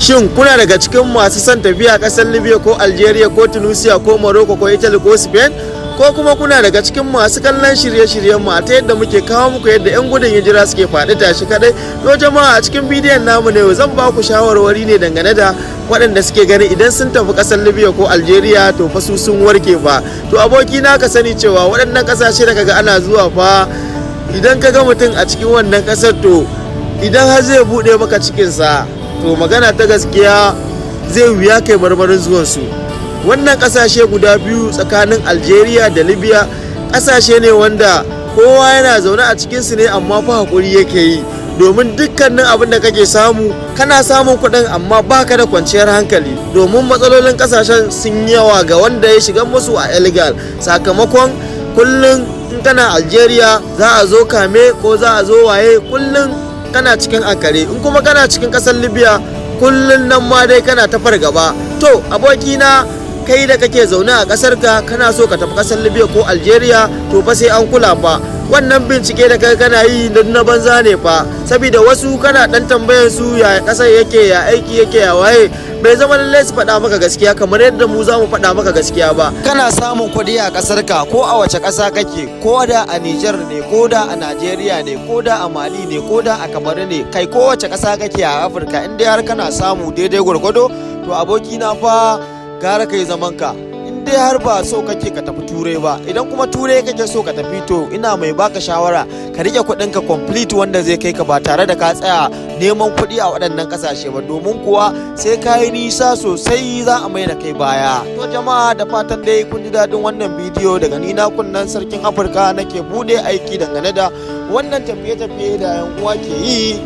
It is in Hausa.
Shin kuna daga cikin masu son tafiya ƙasar Libya ko Algeria ko Tunisia ko Morocco ko Italy ko Spain? Ko kuma kuna daga cikin masu kallon shirye-shiryen mu ta yadda muke kawo muku yadda 'yan gudun hijira suke faɗi tashi kadai? To jama'a, a cikin bidiyon namu ne zan ba ku shawarwari ne dangane da waɗanda suke gani idan sun tafi ƙasar Libya ko Algeria to fa su sun warke fa. To aboki na ka sani cewa waɗannan ƙasashe da kaga ana zuwa fa, idan kaga mutum a cikin wannan ƙasar to idan har zai buɗe maka cikinsa to magana ta gaskiya zai wuya kai marmarin zuwansu. Wannan kasashe guda biyu tsakanin Algeria da Libya kasashe ne wanda kowa yana zaune a cikinsu ne, amma fa hakuri yake yi, domin dukkanin abin da kake samu kana samun kuɗin amma baka da kwanciyar hankali, domin matsalolin kasashen sun yawa ga wanda ya shiga musu a illegal. Sakamakon kullum in kana Algeria za a zo kame ko za a zo waye, kullum kana cikin akare. In kuma kana cikin ƙasar Libya kullum nan ma dai kana ta fargaba. To abokina, kai da kake zaune a ƙasarka kana so ka tafi ƙasar Libya ko Algeria to fa sai an kula fa. Wannan bincike da kai kana yi na banza ne fa, saboda wasu kana dan tambayar su ya ƙasar yake, ya aiki yake, ya waye, bai zama lallai su faɗa maka gaskiya kamar yadda mu za mu faɗa maka gaskiya ba. Kana samun kuɗi a ƙasarka ko a wace ƙasa kake, ko da a Niger ne, ko da a Najeriya ne, ko da a Mali ne, ko da a Kamaru ne, kai ko wace ƙasa kake a Afirka, in dai har kana samu daidai gwargwado to abokina fa gara kai zaman ka. In dai har ba so kake ka tafi turai ba, idan kuma turai kake so ka tafi to ina mai baka shawara ka rike kuɗin ka complete wanda zai kai ka ba tare da ka tsaya neman kuɗi a waɗannan ƙasashe ba, domin kuwa sai ka yi nisa sosai za a mai da kai baya. To jama'a, da fatan dai kun ji daɗin wannan bidiyo. Daga ni na kunnan sarkin Afirka nake bude aiki dangane da wannan tafiye-tafiye da yan uwa ke yi.